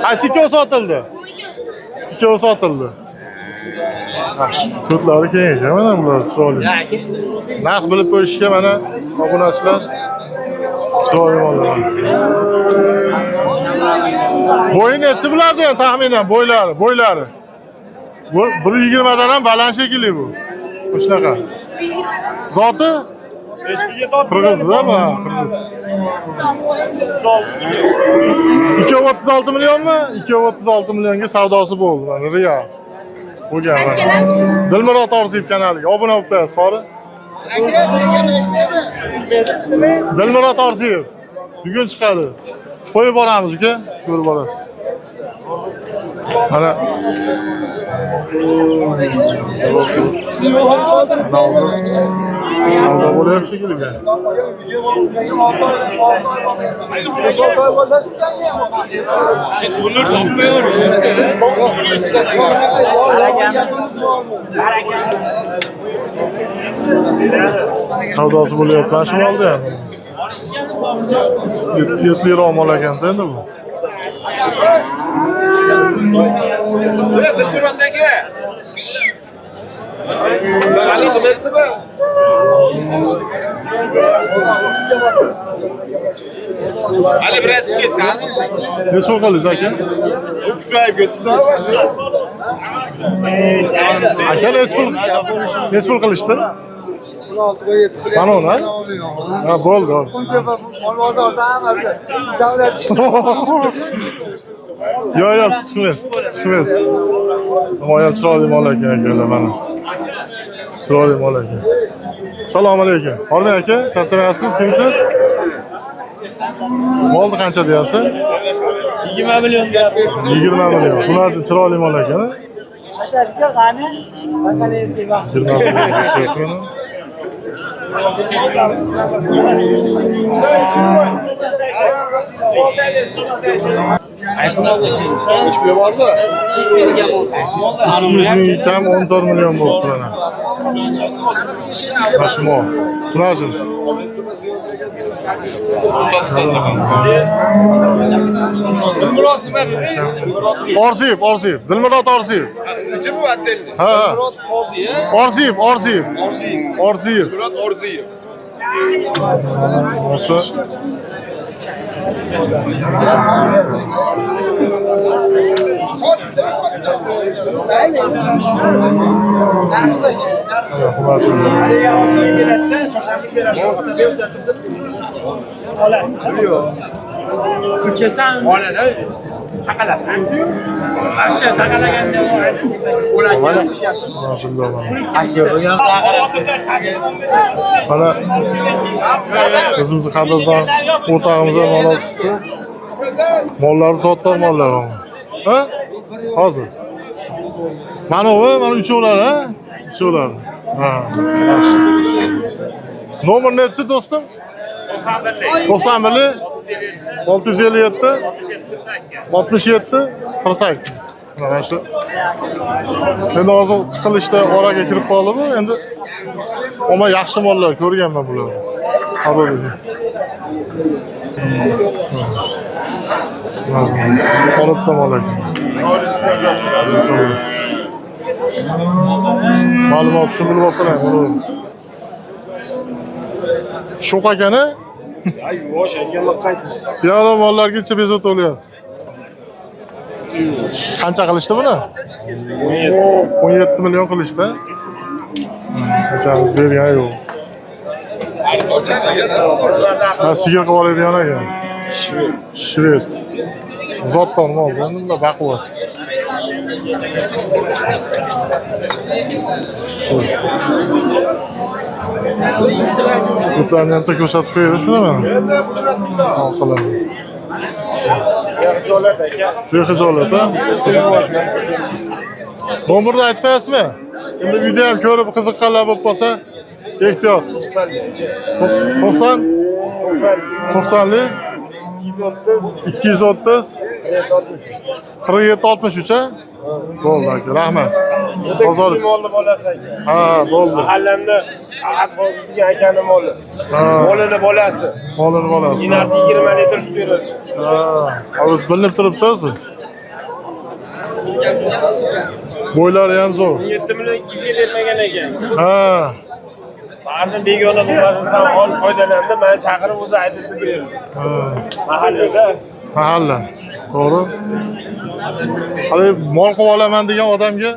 Qaysi ikkovi sotildi? Ikkovi sotildi. So'tlari keng ekan mana bular chiroyli. Narx bilib qo'yishga mana obunachilar chiroyli mollar. Bo'yi nechi bulardi ham taxminan bo'ylari? Bu 120 dan ham baland shekilli bu. Shunaqa. Zoti? Qirg'izda bu, Qirg'iz. 236 millionmi? 236 millionga savdosi bo'ldi mana real. Bo'lgan. Dilmurod Orziyev kanaliga obuna bo'lib qo'yasiz, qori. Dilmurod Orziyev bugun chiqadi. Qo'yib boramiz uka, ko'rib borasiz. Mana savdo bo'lyapti shekilli. Savdosi bo'lyapti mana shu molda ham. Yetliroq mol ekan-da endi bu. Dilmurod aka. Ali qilasizmi? Ali biroz ishga chiqadi. Necha pul qilasiz aka? Kuchayib ketasiz. Aka necha pul qilishdi? 16 va 7 qilib. Qanot, ha? Ha, bo'ldi. Bozorda hammasi biz davlat Yo'q, chiqmas. Mo'yam chiroyli mol ekan akalar mana. Chiroyli mol ekan. Assalomu alaykum. Hormay aka, charchamayapsizmi? Sensiz? Molni qancha deyapsan? 20 million deyapti. 20 million. Bular chiroyli mol ekan. Qashlarga qani? Qanday sevas. 20 million. Hiçbir var mı? 100 ming kam 14 million bo'ldi mana. Mashmo. Turajin. Orziyev. Dilmurod Orziyev. Sizniki bu atdelli. Ha. Orziyev. Dilmurod Orziyev. Olsa. Kesan oladi. Taqalab. Asha taqalaganda mana o'zimizni qadrdon o'rtog'imizdan mol olib chiqdi. Mollar zotdor mollar. Ha? Hozir. Mana uchovlar, ha? Uchovlar. Ha, yaxshi. Nomer nechi do'stim? 91 657 67 48. Mana shu. Endi hozir chiqilishda oraga kirib qoldi bu. Endi ama yaxshi mollar ko'rganman bularni. Qarorga. Olibda mol ekan. Ma'lumot uchun bilib olsalar buni. Sho'q ekan-a? yosh ekanlar qaytdi. Piyola mollargacha bezovta bo'lyapti. Qancha qilishdi buni? 17 million qilishdi. Akamiz bergan yo'q. Ha, sigir qilib oladigan ekan. Shved. Zotdor mol, endi baquvvat. Do'stlarni ham ko'rsatib qo'yadi shunami? Oqiladi. Bexijolat aka. Nomerni aytmayapsizmi? Endi video ham ko'rib qiziqqanlar bo'lib qolsa, ehtiyot. 90 230 47 63 ha? Bo'ldi aka, rahmat. Bozor. Molni bolasi aka. Ha, bo'ldi. Mahallamda Ahad Hozir degan akani moli. Ha. Molini bolasi. Molini bolasi. Inasi 20 litr sut beradi. Ha, o'zi bilinib turibdi o'zi. Bo'ylari ham zo'r. 7 million 200 bermagan ekan. Ha. Bardan begona bo'lmasin, ol foydalandi, meni chaqirib o'zi aytib berdi. Ha. Mahallada Mahalla. To'g'ri. Hali mol qilib olaman degan odamga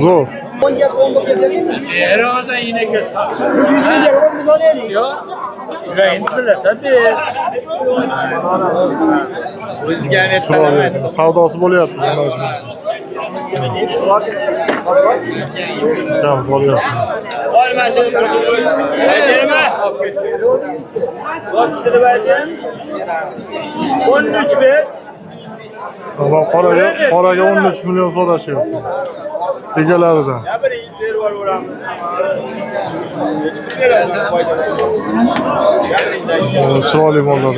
zo'r. Eroza yine götürsün. Yok. Yürüyünüzle Chiroyli. Savdosi bo'lyapti. Kam bo'lyapti. Qo'y mashina tursin. Aytaymi? Kaçtırı verdin? 13 ver. Ama qoraga 13 million so'rashyapti. Egalaridan. Ya bir iyikleri var buramda. Chiroyli mollar.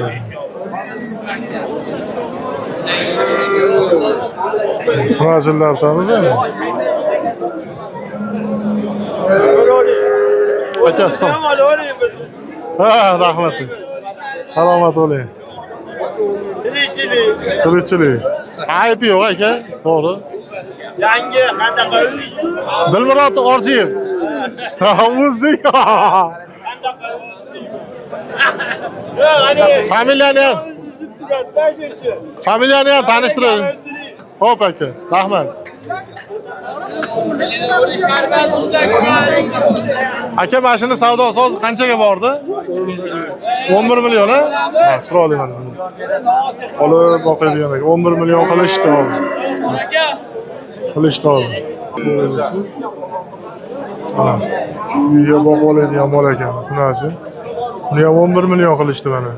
Muhojirlar tanisa. Aka salom. Ha, rahmat. Salomat bo'ling. Tirikchilik. Aybi yo'q aka, to'g'ri. Yangi qandaqa uy? Dilmurod Orziyev. Ha, o'zdik. Familiyani ham. Familiyani ham tanishtiring. Xo'p aka, rahmat. Aka, mashina savdosi hozir qanchaga bordi? 11 million ha? Ha, chiroyli mana. Olib boqadigan aka, 11 million qilishdi hozir. Qilishdi hozir. Mana. Uyga boqib oladigan mol ekan, bunasi. Buni ham 11 million qilishdi mana.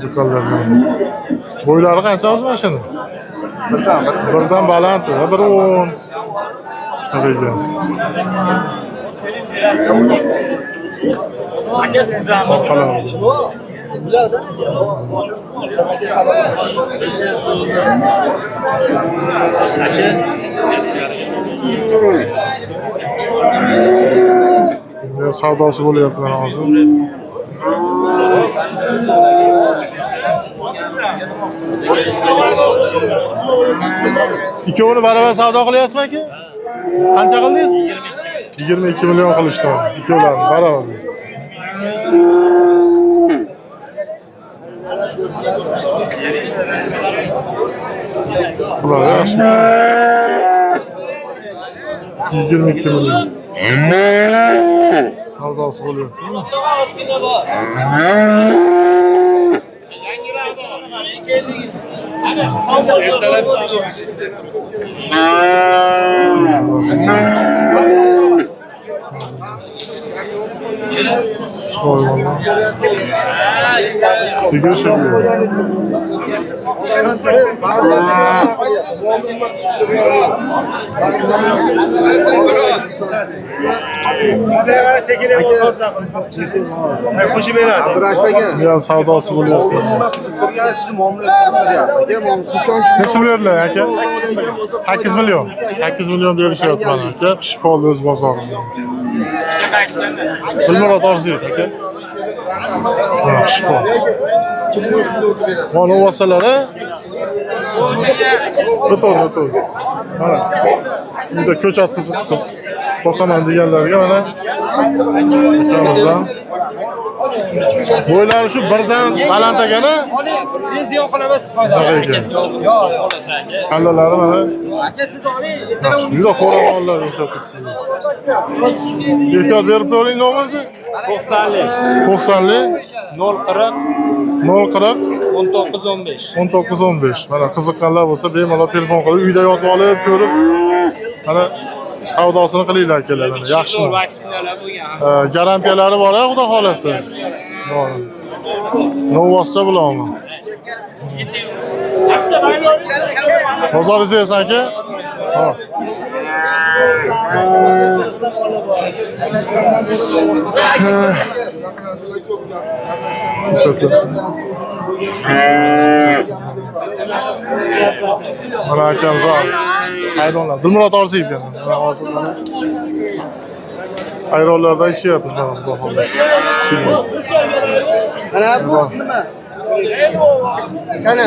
Ziqallardan. Bo'ylari qancha o'zi mashina? Birdan baland, bir 10. Shunaqa. Aka sizdan savdosi bo'lyapti mana hozir. Ikkovini baravar savdo qilyapsizmi aka? Qancha qildingiz? 22 million qilishdi. Ikkovlarini baravar. Ular yaxshi. 22 million. Savdosi bo'lyapti. Sigir şöyle. Ya savdosi bo'lyapti. Necha million aka? 8 million. 8 million berishyapti mana aka. Pishib qoldi o'z bozorida. Dilmurod Orziyev aka. Pishib qoldi. Mana vasalar ha? O'tur. Mana. Bunda ko'chat qiz boqaman deganlarga mana ikamizdan bo'ylari shu birdan baland ekana. Biz yo'q qilamiz foyda. Yo'q, xolasa aka. Kallalari mana. Aka siz oling. Juda qo'ramonlar yashab ketdi. Ehtiyot berib qo'ying nomerni. 90lik. 90lik 040 040 1915. 1915. Mana qiziqqanlar bo'lsa bemalol telefon qilib uyda yotib olib ko'rib mana savdosini qilinglar akalar. Mana yaxshi. Zo'r vaksinalar bo'lgan. Garantiyalari bor-a, xudo xolasa. Novvoscha bilanmi? Bozoringiz bersan aka? Ha. Mana akamiz hayronlar. Dilmurod Orziyev yana. Mana hozir mana ayronlarda ishyapmiz mana bu holda. Mana bu nima? Qani?